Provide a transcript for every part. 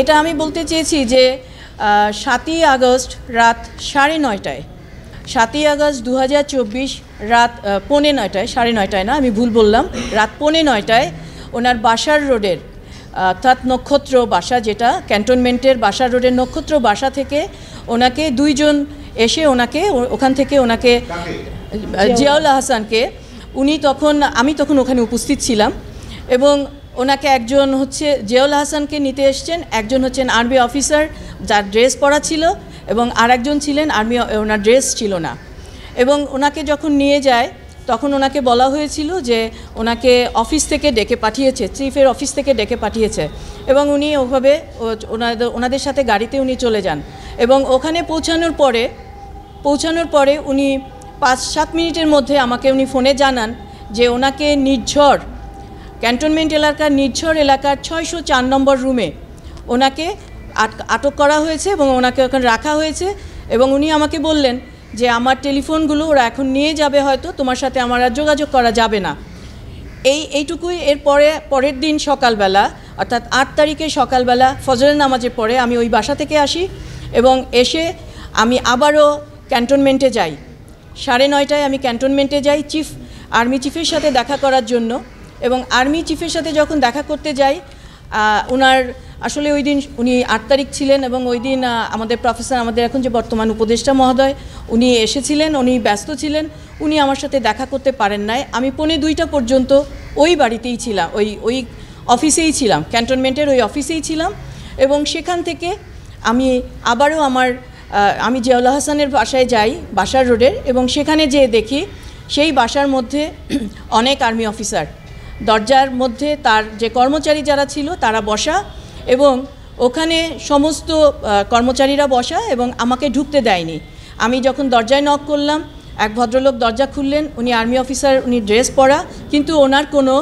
এটা আমি বলতে চেয়েছি যে 7ই আগস্ট রাত 9:30টায় 7ই আগস্ট 2024 রাত 9:45টায় 9:30টায় না, আমি ভুল বললাম, রাত 9:45টায় ওনার বাসার রোডের অর্থাৎ নক্ষত্র বাসা, যেটা ক্যান্টনমেন্টের বাসার রোডের নক্ষত্র বাসা থেকে ওনাকে দুইজন এসে ওখান থেকে ওনাকে জিয়াউল হাসানকে আমি তখন ওখানে উপস্থিত ছিলাম এবং ওনাকে একজন হচ্ছে জিয়াউল হাসানকে নিতে এসছেন, একজন হচ্ছেন আর্মি অফিসার যার ড্রেস পরা ছিল এবং আরেকজন ছিলেন আর্মি, ওনার ড্রেস ছিল না। এবং ওনাকে যখন নিয়ে যায় তখন ওনাকে বলা হয়েছিল যে ওনাকে অফিস থেকে ডেকে পাঠিয়েছে, চিফের অফিস থেকে ডেকে পাঠিয়েছে এবং উনি ওভাবে ওনাদের সাথে গাড়িতে উনি চলে যান এবং ওখানে পৌঁছানোর পরে উনি 5-7 মিনিটের মধ্যে আমাকে উনি ফোনে জানান যে ওনাকে নির্ঝর ক্যান্টনমেন্ট এলাকার নির্ঝর এলাকার 604 নম্বর রুমে ওনাকে আটক করা হয়েছে এবং ওনাকে ওখানে রাখা হয়েছে এবং উনি আমাকে বললেন যে আমার টেলিফোনগুলো ওরা এখন নিয়ে যাবে, হয়তো তোমার সাথে আমার আর যোগাযোগ করা যাবে না। এইটুকুই। পরের দিন সকালবেলা অর্থাৎ 8 তারিখে সকালবেলা ফজরের নামাজের পরে আমি ওই বাসা থেকে আসি এবং এসে আমি আবারও ক্যান্টনমেন্টে যাই। 9:30টায় আমি ক্যান্টনমেন্টে যাই আর্মি চিফের সাথে দেখা করার জন্য এবং আর্মি চিফের সাথে যখন দেখা করতে যাই ওনার আসলে ওই দিন উনি 8 তারিখ ছিলেন এবং ওই দিন আমাদের প্রফেসর, আমাদের এখন যে বর্তমান উপদেষ্টা মহোদয়, উনি এসেছিলেন, উনি ব্যস্ত ছিলেন, উনি আমার সাথে দেখা করতে পারেন নাই। আমি 1:45 পর্যন্ত ওই বাড়িতেই ছিলাম, ওই অফিসেই ছিলাম, ক্যান্টনমেন্টের ওই অফিসেই ছিলাম এবং সেখান থেকে আমি আবারও আমি জিয়াউল হাসানের বাসায় যাই, বাসার রোডের, এবং সেখানে যেয়ে দেখি সেই বাসার মধ্যে অনেক আর্মি অফিসার, দরজার মধ্যে তার যে কর্মচারী যারা ছিল তারা বসা এবং ওখানে সমস্ত কর্মচারীরা বসা এবং আমাকে ঢুকতে দেয়নি। আমি যখন দরজায় নক করলাম, এক ভদ্রলোক দরজা খুললেন, উনি আর্মি অফিসার, উনি ড্রেস পরা, কিন্তু ওনার কোনো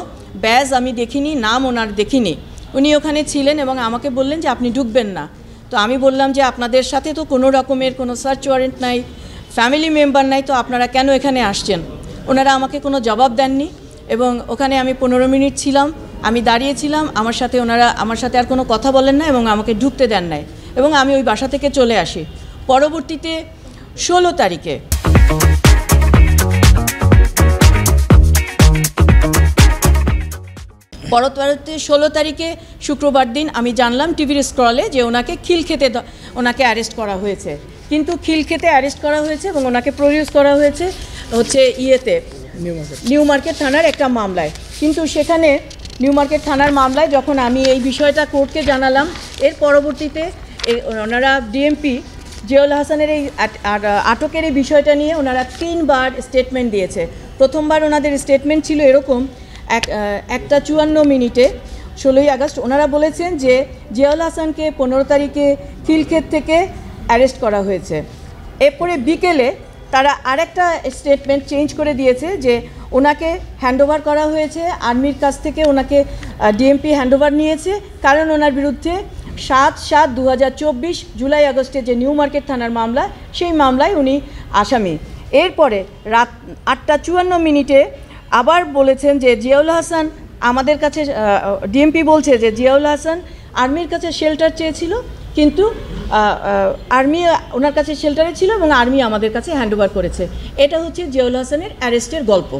ব্যাজ আমি দেখিনি, নাম ওনার দেখিনি। উনি ওখানে ছিলেন এবং আমাকে বললেন যে আপনি ঢুকবেন না। তো আমি বললাম যে আপনাদের সাথে তো কোনো রকমের কোনো সার্চ ওয়ারেন্ট নাই, ফ্যামিলি মেম্বার নাই, তো আপনারা কেন এখানে আসছেন? ওনারা আমাকে কোনো জবাব দেননি এবং ওখানে আমি 15 মিনিট ছিলাম, আমি দাঁড়িয়েছিলাম, ওনারা আমার সাথে আর কোনো কথা বলেন না এবং আমাকে ঢুকতে দেন নাই এবং আমি ওই বাসা থেকে চলে আসি। পরবর্তীতে 16 তারিখে শুক্রবার দিন আমি জানলাম টিভির স্ক্রলে যে ওনাকে খিলক্ষেতে ওনাকে অ্যারেস্ট করা হয়েছে, কিন্তু খিলক্ষেতে অ্যারেস্ট করা হয়েছে এবং ওনাকে প্রডিউস করা হয়েছে হচ্ছে নিউ মার্কেট থানার একটা মামলায়। কিন্তু সেখানে নিউ মার্কেট থানার মামলায় যখন আমি এই বিষয়টা কোর্টকে জানালাম, এর পরবর্তীতে ওনারা ডিএমপি জিয়াউল হাসানের এই আটকের এই বিষয়টা নিয়ে ওনারা 3 বার স্টেটমেন্ট দিয়েছে। প্রথমবার ওনাদের স্টেটমেন্ট ছিল এরকম, 1:54 16ই আগস্ট ওনারা বলেছেন যে জিয়াউল হাসানকে 15 তারিখে খিলক্ষেত থেকে অ্যারেস্ট করা হয়েছে। এরপরে বিকেলে তারা আরেকটা স্টেটমেন্ট চেঞ্জ করে দিয়েছে যে ওনাকে হ্যান্ডওভার করা হয়েছে আর্মির কাছ থেকে, ওনাকে ডিএমপি হ্যান্ডওভার নিয়েছে কারণ ওনার বিরুদ্ধে 7/7/2024 জুলাই আগস্টে যে নিউ মার্কেট থানার মামলা, সেই মামলায় উনি আসামি। এরপরে রাত 8:54 আবার বলেছেন যে জিয়াউল হাসান আমাদের কাছে, ডিএমপি বলছে যে জিয়াউল হাসান আর্মির কাছে শেল্টার চেয়েছিল, কিন্তু আর্মি ওনার কাছে শেল্টারে ছিল এবং আর্মি আমাদের কাছে হ্যান্ডওভার করেছে। এটা হচ্ছে জিয়াউল হাসানের অ্যারেস্টের গল্প।